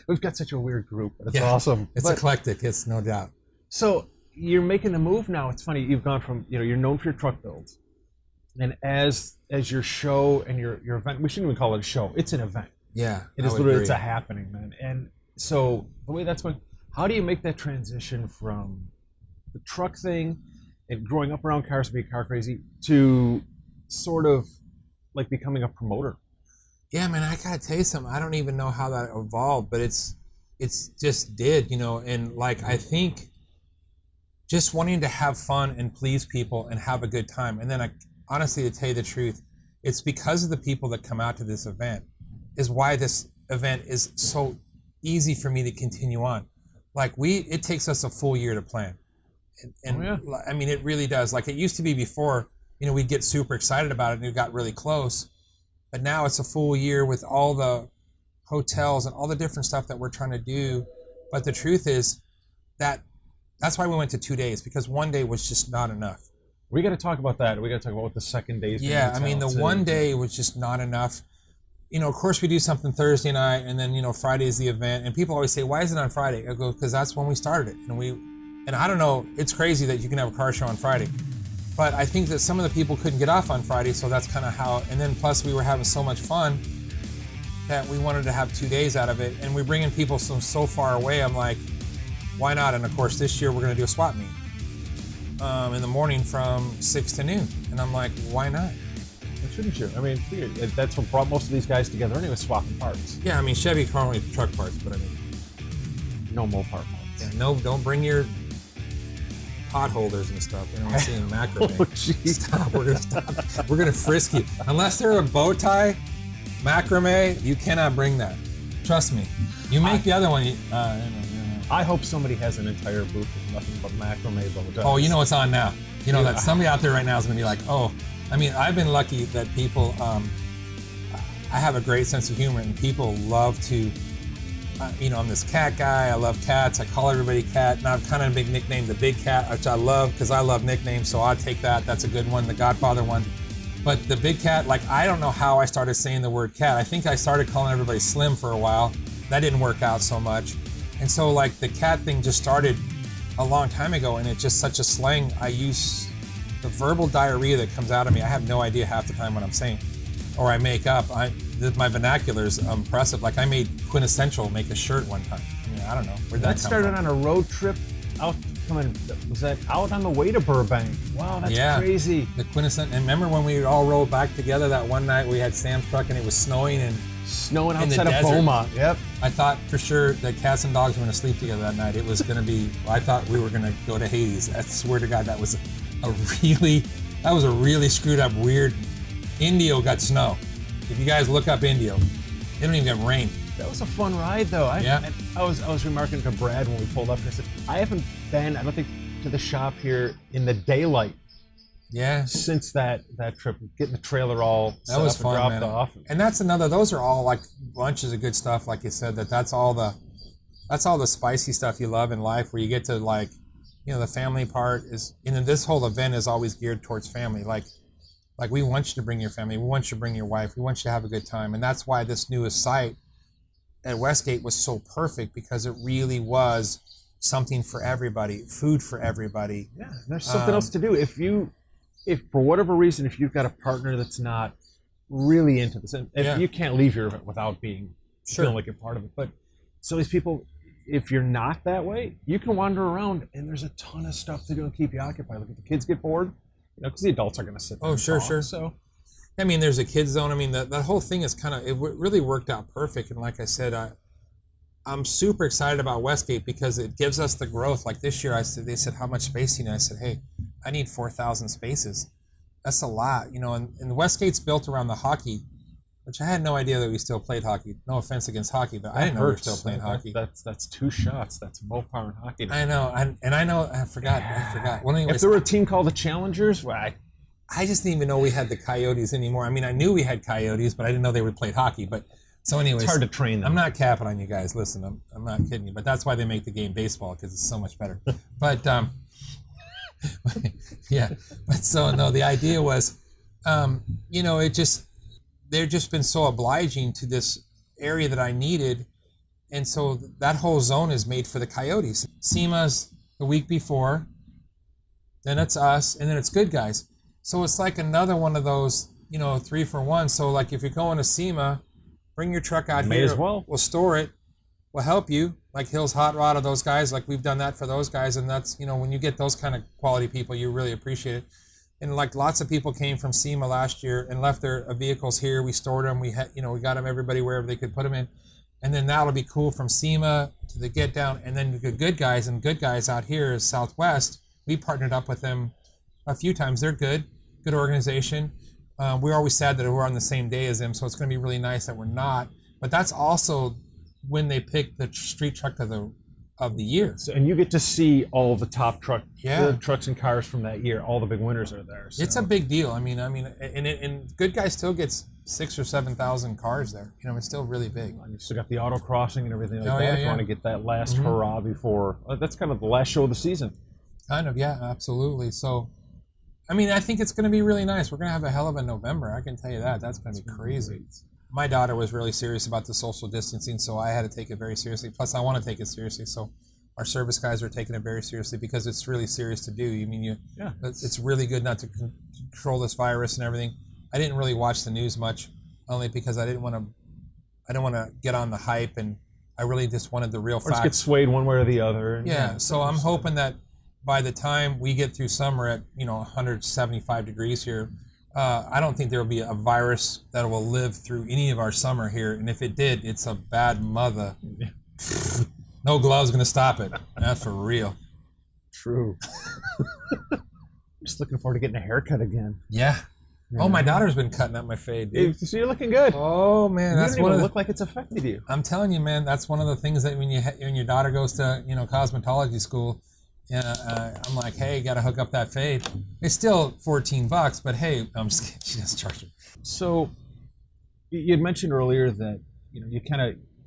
We've got such a weird group, but it's awesome. It's eclectic, it's no doubt. So you're making the move now. It's funny. You've gone from, you're known for your truck builds. And as your show and your event, we shouldn't even call it a show. It's an event. Yeah, it is literally, it's a happening, man. And so the way that's going, how do you make that transition from the truck thing and growing up around cars, being car crazy, to sort of like becoming a promoter? Yeah, man, I gotta tell you something. I don't even know how that evolved, but it's just did, and like I think just wanting to have fun and please people and have a good time. And then honestly, to tell you the truth, it's because of the people that come out to this event is why this event is so easy for me to continue on. Like it takes us a full year to plan. And I mean, it really does. Like it used to be before, we'd get super excited about it and it got really close. But now it's a full year with all the hotels and all the different stuff that we're trying to do. But the truth is that's why we went to 2 days, because one day was just not enough. We got to talk about that. We got to talk about what the second day is. Yeah, I mean, the one day was just not enough. Of course, we do something Thursday night, and then, Friday is the event. And people always say, why is it on Friday? I go, because that's when we started it. And I don't know, it's crazy that you can have a car show on Friday. But I think that some of the people couldn't get off on Friday, so that's kind of how. And then plus, we were having so much fun that we wanted to have 2 days out of it. And we're bringing people from so far away. I'm like, why not? And of course, this year we're going to do a swap meet in the morning from 6 to noon. And I'm like, why not? Shouldn't you? I mean, that's what brought most of these guys together anyway, swapping parts. Yeah, I mean, Chevy currently truck parts, but I mean, no Mopar parts. Yeah, no, don't bring your pot holders and stuff. We don't want to see in macrame. Oh, geez. Stop. We're gonna stop. We're gonna frisk you. Unless they're a bow tie, macrame, you cannot bring that. Trust me. You make the other one. I hope somebody has an entire booth with nothing but macrame bow ties. Oh, you know it's on now. You know that somebody out there right now is going to be like, oh, I mean, I've been lucky that people, I have a great sense of humor, and people love to, you know, I'm this cat guy. I love cats. I call everybody cat, and I've kind of been nicknamed the Big Cat, which I love because I love nicknames, so I'll take that. That's a good one, the Godfather one. But the Big Cat, like, I don't know how I started saying the word cat. I think I started calling everybody Slim for a while. That didn't work out so much. And so, like, the cat thing just started a long time ago, and it's just such a slang. I use the verbal diarrhea that comes out of me. I have no idea half the time what I'm saying, or I make up. My vernacular is impressive. Like, I made Quintessential make a shirt one time. I mean, I don't know where'd that come started from. on a road trip out. Was that out on the way to Burbank? Wow, that's crazy. The Quintessential. And remember when we all rolled back together that one night? We had Sam's truck and it was snowing outside of Beaumont. Yep. I thought for sure that cats and dogs were going to sleep together that night. It was going to be. I thought we were going to go to Hades. I swear to God, that was a really screwed up, weird. Indio got snow. If you guys look up Indio, they don't even get rain. That was a fun ride, though. I was remarking to Brad when we pulled up. I said, I haven't been, I don't think, to the shop here in the daylight. Yeah. Since that trip, getting the trailer all that was fun, dropped man. off. And that's another. Those are all like bunches of good stuff. Like you said, that's all the spicy stuff you love in life, where you get to, like, you know, the family part is. And this whole event is always geared towards family. Like we want you to bring your family. We want you to bring your wife. We want you to have a good time. And that's why this newest site at Westgate was so perfect, because it really was something for everybody, food for everybody. Yeah, there's something else to do. If for whatever reason, if you've got a partner that's not really into this, you can't leave your event without feeling like you're part of it. But so these people, if you're not that way, you can wander around and there's a ton of stuff to do and keep you occupied. Like, if the kids get bored, you know, because the adults are going to sit there. Oh, sure. So, I mean, there's a kids zone. I mean, that whole thing is it really worked out perfect. And like I said, I'm super excited about Westgate because it gives us the growth. Like this year, they said, how much space do you need? I said, hey, I need 4,000 spaces. That's a lot, you know. And Westgate's built around the hockey, which I had no idea that we still played hockey. No offense against hockey, but I didn't know we were still playing hockey. That's two shots. That's Mopar and hockey. I know, I forgot. Well, anyways, if there were a team called the Challengers, I just didn't even know we had the Coyotes anymore. I mean, I knew we had Coyotes, but I didn't know they played hockey. But so anyways, it's hard to train them. I'm not capping on you guys. Listen, I'm not kidding you, but that's why they make the game baseball, because it's so much better. But yeah. But so no, the idea was, you know, they've just been so obliging to this area that I needed, and so that whole zone is made for the Coyotes. SEMA's the week before, then it's us, and then it's Good Guys. So it's like another one of those, you know, 3 for 1. So like if you're going to SEMA, bring your truck out here. May as well. We'll store it. We'll help you. Like Hills Hot Rod of those guys. Like we've done that for those guys. And that's, you know, when you get those kind of quality people, you really appreciate it. And like lots of people came from SEMA last year and left their vehicles here. We stored them. We had, you know, we got them everybody wherever they could put them in. And then that'll be cool from SEMA to the Get-Down. And then the Good Guys, and Good Guys out here is Southwest. We partnered up with them a few times. They're good organization. We're always sad that we're on the same day as them, so it's going to be really nice that we're not. But that's also when they pick the street truck of the year. So, and you get to see all the top trucks and cars from that year. All the big winners are there. So. It's a big deal. I mean, and Good Guys still gets 6,000 or 7,000 cars there. You know, it's still really big. And you still got the auto crossing and everything like that. If you want to get that last hurrah before, that's kind of the last show of the season. Kind of, yeah, absolutely. So, I mean, I think it's going to be really nice. We're going to have a hell of a November. I can tell you that. That's going to be crazy. My daughter was really serious about the social distancing, so I had to take it very seriously. Plus, I want to take it seriously. So our service guys are taking it very seriously because it's really serious to do. I mean, it's really good not to control this virus and everything. I didn't really watch the news much, only because I didn't want to get on the hype, and I really just wanted the real facts. Or get swayed one way or the other. So I'm hoping that by the time we get through summer at 175 degrees here, I don't think there will be a virus that will live through any of our summer here. And if it did, it's a bad mother. No gloves going to stop it. That's for real. True. Just looking forward to getting a haircut again. Yeah. Oh, my daughter's been cutting up my fade, dude. So you're looking good. Oh man, You that's don't one even of look like it's affected you. I'm telling you, man, that's one of the things that when your daughter goes to cosmetology school, I'm like, hey, got to hook up that fade. It's still $14, but hey, I'm just kidding. She doesn't charge me. So you had mentioned earlier that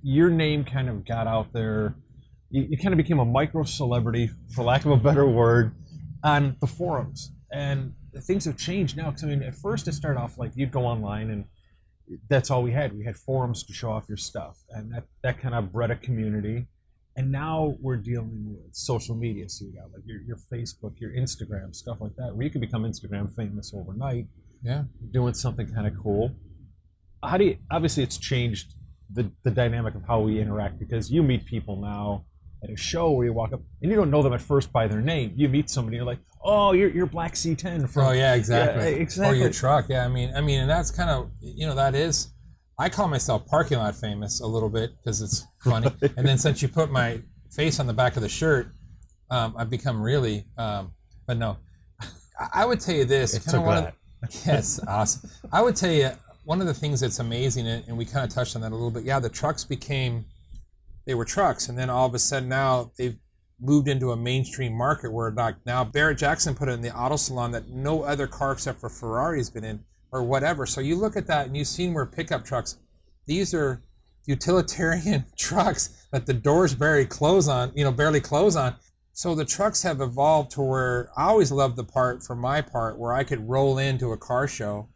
your name kind of got out there. You kind of became a micro celebrity, for lack of a better word, on the forums, and things have changed now. Because I mean, at first it started off like you'd go online and that's all we had. We had forums to show off your stuff, and that kind of bred a community. And now we're dealing with social media. So you got like your Facebook, your Instagram, stuff like that, where you can become Instagram famous overnight. Yeah, doing something kind of cool. Obviously it's changed the dynamic of how we interact, because you meet people now at a show where you walk up and you don't know them at first by their name. You meet somebody, you're like, oh, you're Black C10 from. Oh yeah, exactly. Yeah, exactly. Or your truck. Yeah, I mean, and that's kind of, that is. I call myself parking lot famous a little bit because it's funny. Right. And then since you put my face on the back of the shirt, I've become really. But no, I would tell you this. It's so glad. Yes, awesome. I would tell you one of the things that's amazing, and we kind of touched on that a little bit. Yeah, the trucks they were trucks, and then all of a sudden now they've moved into a mainstream market where now Barrett Jackson put it in the auto salon that no other car except for Ferrari has been in, or whatever. So you look at that and you've seen where pickup trucks, these are utilitarian trucks that the doors barely close on. So the trucks have evolved to where I always loved the part, for my part, where I could roll into a car show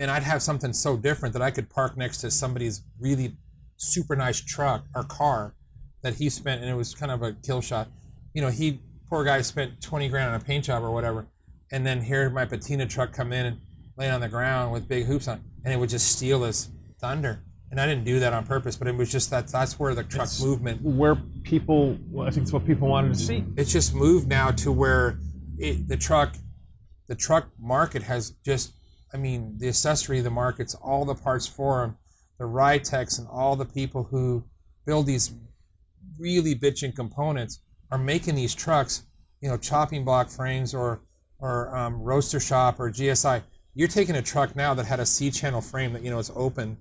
and I'd have something so different that I could park next to somebody's really super nice truck or car that he spent, and it was kind of a kill shot. Poor guy spent 20 grand on a paint job or whatever, and then here my patina truck come in and lay on the ground with big hoops on, and it would just steal his thunder. And I didn't do that on purpose, but it was just that's where the truck movement. I think it's what people wanted to see. It's just moved now to where the truck market has just, the accessory, the markets, all the parts for them, the ride techs and all the people who build these really bitchin' components are making these trucks, chopping block frames or roadster shop or GSI. You're taking a truck now that had a C-channel frame that, it's open,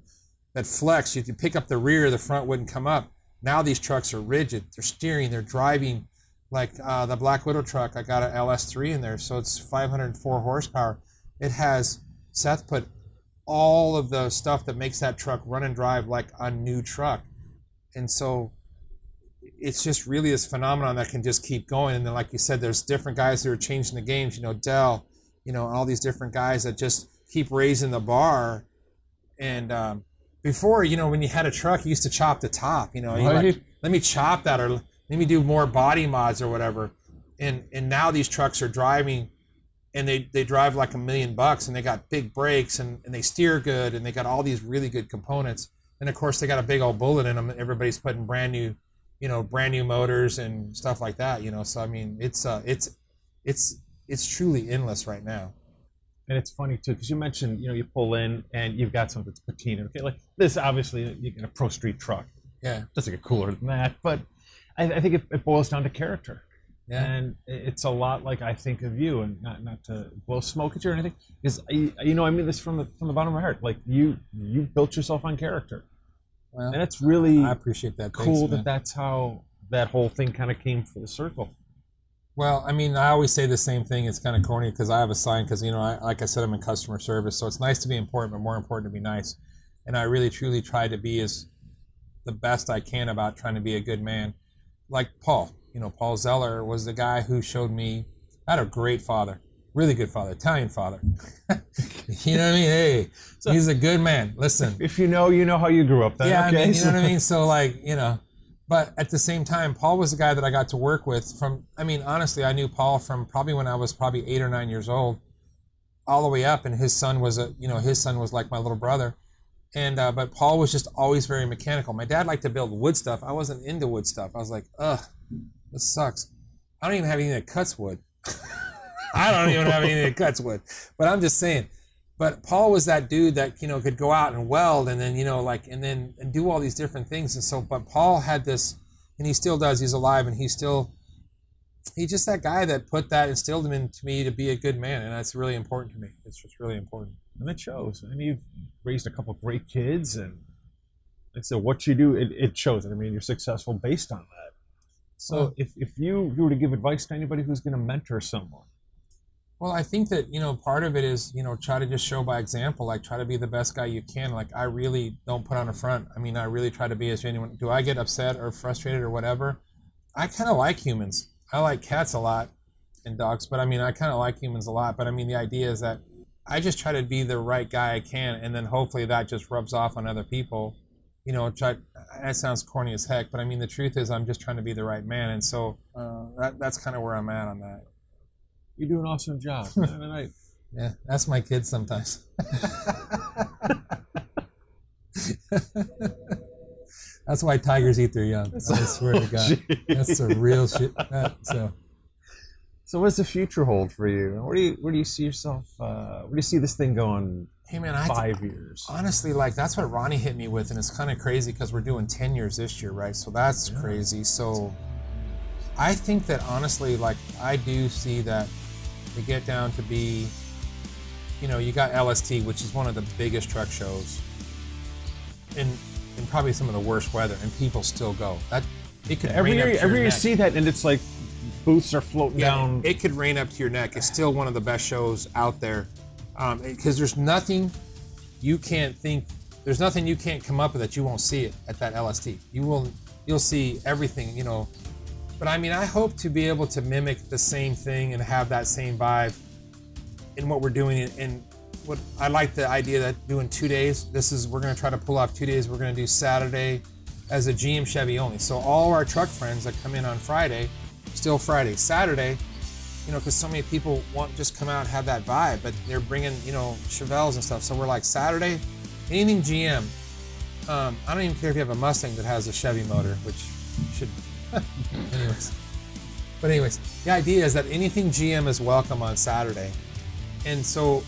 that flex. You could pick up the rear, the front wouldn't come up. Now these trucks are rigid. They're steering, they're driving like the Black Widow truck. I got an LS3 in there, so it's 504 horsepower. It has, Seth put all of the stuff that makes that truck run and drive like a new truck. And so it's just really this phenomenon that can just keep going. And then, like you said, there's different guys who are changing the games, Dell, all these different guys that just keep raising the bar. And before, when you had a truck, you used to chop the top, let me chop that, or let me do more body mods or whatever. And now these trucks are driving, and they drive like $1 million, and they got big brakes, and they steer good, and they got all these really good components. And of course they got a big old bullet in them. Everybody's putting brand new motors and stuff like that, So it's truly endless right now. And it's funny too, because you mentioned, you pull in and you've got something that's patina. Okay, like this, obviously you get a pro street truck. Yeah, doesn't get cooler than that, but I think it boils down to character. Yeah. And it's a lot like I think of you, and not to blow smoke at you or anything, is I mean this from the bottom of my heart. Like you built yourself on character, and it's really I appreciate that. Cool. Thanks, that's how that whole thing kind of came full circle. Well, I always say the same thing. It's kind of corny because I have a sign because like I said, I'm in customer service, so it's nice to be important, but more important to be nice. And I really truly try to be as the best I can about trying to be a good man. Like Paul. Paul Zeller was the guy who showed me. I had a great father, really good father, Italian father. You know what I mean? Hey, so he's a good man. Listen, if you know how you grew up, then yeah, okay. You know what I mean. So but at the same time, Paul was the guy that I got to work with from. Honestly, I knew Paul from probably when I was 8 or 9 years old, all the way up, and his son was like my little brother. And but Paul was just always very mechanical. My dad liked to build wood stuff. I wasn't into wood stuff. I was like, ugh. This sucks. I don't even have anything that cuts wood. I don't even have anything that cuts wood. But I'm just saying. But Paul was that dude that, could go out and weld and then, and do all these different things. And so, but Paul had this, and he still does. He's alive, and he's just that guy that instilled him into me to be a good man. And that's really important to me. It's just really important. And it shows. And you've raised a couple great kids, and like I said, what you do, it shows. I mean, you're successful based on that. So if you were to give advice to anybody who's going to mentor someone. Well, I think that, part of it is, try to just show by example, like try to be the best guy you can. Like I really don't put on a front. I mean, I really try to be as genuine. Do I get upset or frustrated or whatever? I kind of like humans. I like cats a lot and dogs, but I mean, I kind of like humans a lot. But I mean, the idea is that I just try to be the right guy I can, and then hopefully that just rubs off on other people. That sounds corny as heck, but I mean, the truth is I'm just trying to be the right man. And so that's kind of where I'm at on that. You do an awesome job. Yeah, that's my kids sometimes. That's why tigers eat their young. I swear to God. That's the real shit. So what's the future hold for you? Where do you see yourself? Where do you see this thing going? Hey man, 5 years. Honestly, like that's what Ronnie hit me with, and it's kind of crazy because we're doing 10 years this year, right? So that's crazy. So I think that honestly, like I do see that they get down to be, you got LST, which is one of the biggest truck shows, in probably some of the worst weather, and people still go. That it could every year you see that, and it's like booths are floating down. It could rain up to your neck. It's still one of the best shows out there, because there's nothing you can't come up with that you won't see it at that LST. You'll see everything, But I mean, I hope to be able to mimic the same thing and have that same vibe in what we're doing. And what I like the idea that doing 2 days. We're going to try to pull off 2 days. We're going to do Saturday as a GM Chevy only. So all our truck friends that come in on Friday, still Friday, Saturday, because so many people want just come out and have that vibe, but they're bringing, Chevelles and stuff. So we're like Saturday, anything GM. I don't even care if you have a Mustang that has a Chevy motor, which should. Anyways, the idea is that anything GM is welcome on Saturday, and so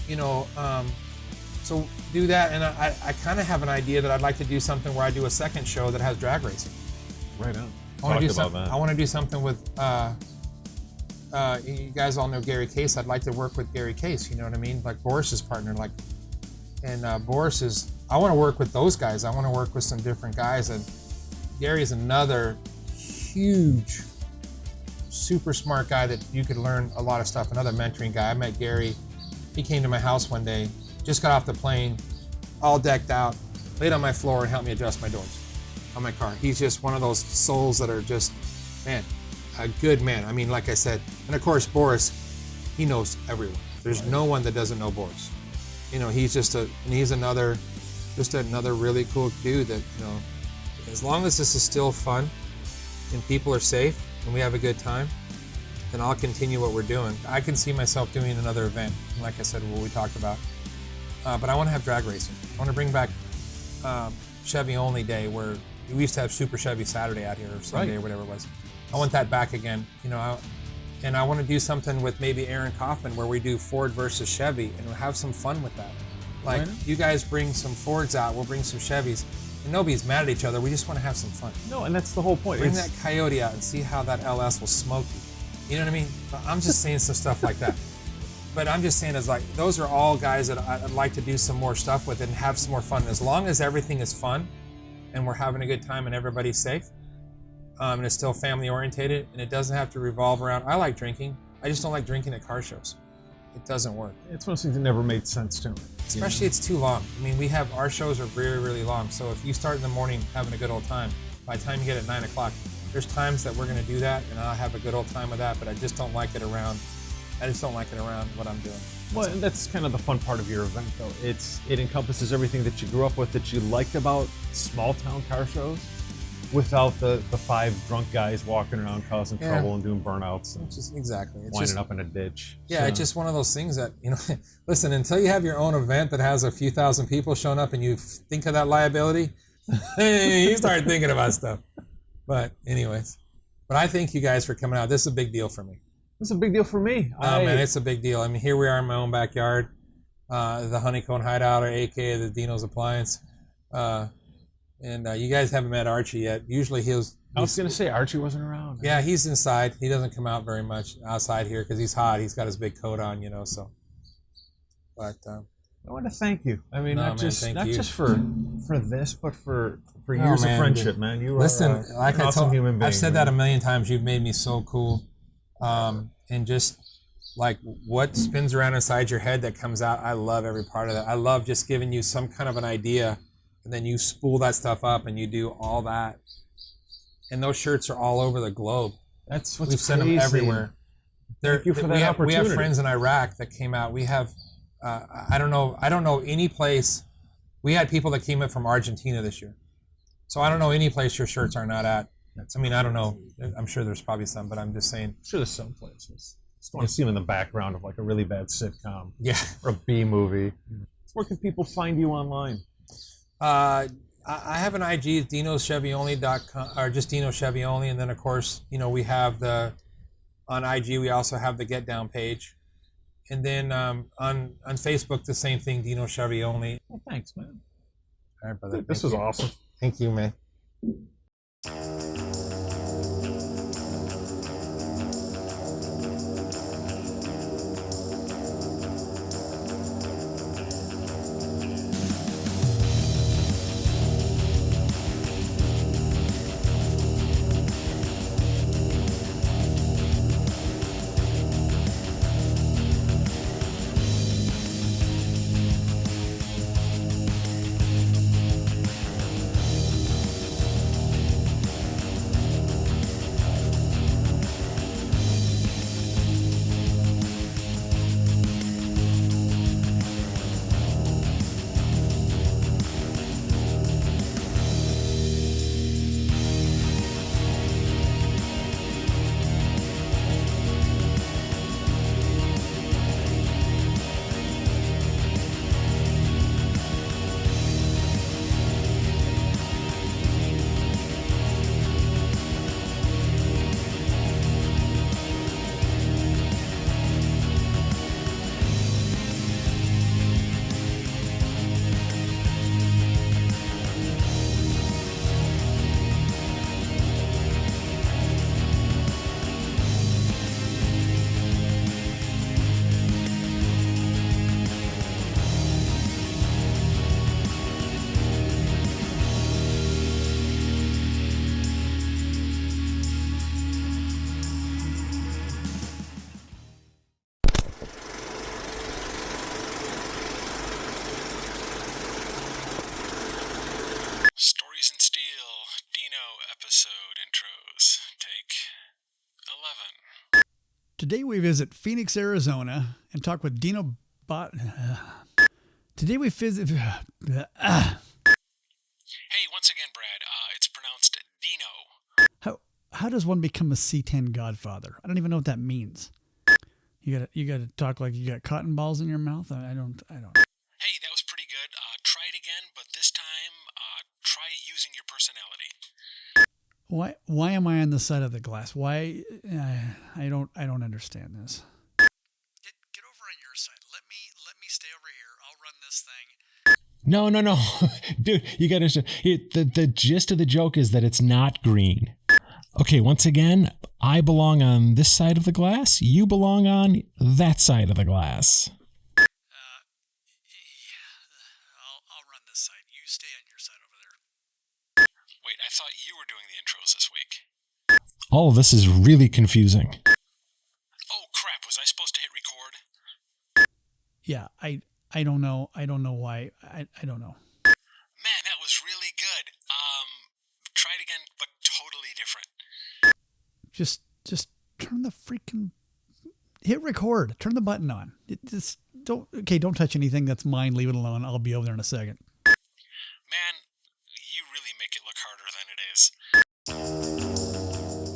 so do that. And I kind of have an idea that I'd like to do something where I do a second show that has drag racing. Right on. I want to do something with you guys all know Gary Case. I'd like to work with Gary Case. You know what I mean? Like Boris's partner. Boris is. I want to work with those guys. I want to work with some different guys, and Gary is another huge, super smart guy that you could learn a lot of stuff. Another mentoring guy. I met Gary. He came to my house one day, just got off the plane, all decked out, laid on my floor and helped me adjust my doors on my car. He's just one of those souls that are just, man, a good man. I mean, like I said, and of course, Boris, he knows everyone. There's no one that doesn't know Boris. He's another really cool dude that, as long as this is still fun, and people are safe and we have a good time, then I'll continue what we're doing. I can see myself doing another event, like I said, what we talked about. But I want to have drag racing. I want to bring back Chevy Only Day, where we used to have Super Chevy Saturday out here, or Sunday, or whatever it was. I want that back again, and I want to do something with maybe Aaron Kaufman where we do Ford versus Chevy and we'll have some fun with that. Like, you guys bring some Fords out, we'll bring some Chevys. And nobody's mad at each other. We just want to have some fun. No, and that's the whole point. Bring that Coyote out and see how that LS will smoke you. You know what I mean? I'm just saying some stuff like that. But I'm just saying, those are all guys that I'd like to do some more stuff with and have some more fun. As long as everything is fun and we're having a good time and everybody's safe, and it's still family orientated and it doesn't have to revolve around. I like drinking. I just don't like drinking at car shows. It doesn't work. It's one of those things that never made sense to me. Especially it's too long. I mean, our shows are really, really long. So if you start in the morning having a good old time, by the time you get at 9 o'clock, there's times that we're going to do that and I'll have a good old time with that, but I just don't like it around what I'm doing. Well, and that's kind of the fun part of your event, though. It encompasses everything that you grew up with, that you liked about small town car shows, without the 5 drunk guys walking around causing trouble and doing burnouts and winding up in a ditch. Yeah, so. It's just one of those things that, listen, until you have your own event that has a few thousand people showing up and you think of that liability, you start thinking about stuff. But anyways, I thank you guys for coming out. This is a big deal for me. It's a big deal for me. Man, it's a big deal. I mean, here we are in my own backyard, the Honeycomb Hideout, or AKA the Dino's Appliance. And you guys haven't met Archie yet. Usually I was going to say Archie wasn't around. Yeah, he's inside. He doesn't come out very much outside here because he's hot. He's got his big coat on, so. But I want to thank you. I mean, not just for this, but for years of friendship, man. You listen, are like an I awesome told, human being. I've said that a million times. You've made me so cool, and just like what spins around inside your head that comes out. I love every part of that. I love just giving you some kind of an idea, and then you spool that stuff up, and you do all that. And those shirts are all over the globe. That's what's We've sent crazy. them everywhere. Thank you for that opportunity. We have friends in Iraq that came out. We have, I don't know any place. We had people that came in from Argentina this year. So I don't know any place your shirts are not at. I mean, I don't know. I'm sure there's probably some, but I'm just saying. I'm sure there's some places. Just want to see them in the background of like a really bad sitcom. Yeah. Or a B movie. Where can people find you online? I have an IG, DinoChevyOnly.com, or just Dino Chevy Only, and then of course, we have on IG we also have the Get Down page, and then on Facebook the same thing, Dino Chevy Only. Well, thanks, man. All right, brother. This was awesome. Thank you, man. Stories in Steel, Dino episode intros, take 11. Today we visit Phoenix, Arizona, and talk with Dino Today we visit... Hey, once again, Brad, it's pronounced Dino. How does one become a C10 Godfather? I don't even know what that means. You gotta talk like you got cotton balls in your mouth. I don't. Hey, that was pretty good. Try it again, but this time, try using your personality. Why am I on the side of the glass? Why? I don't understand this. Get over on your side. Let me stay over here. I'll run this thing. No. Dude, you gotta... The gist of the joke is that it's not green. Okay, once again, I belong on this side of the glass. You belong on that side of the glass. Yeah, I'll run this side. You stay on your side over there. Wait, I thought you were doing the intros this week. All of this is really confusing. Oh, crap. Was I supposed to hit record? Yeah, I don't know. I don't know why. I don't know. Man, that was really good. Try it again, but totally different. Just turn the freaking... Hit record. Turn the button on. Don't touch anything that's mine. Leave it alone. I'll be over there in a second. Man, you really make it look harder than it is.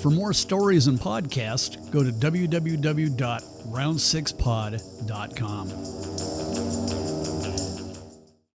For more stories and podcasts, go to www.round6pod.com.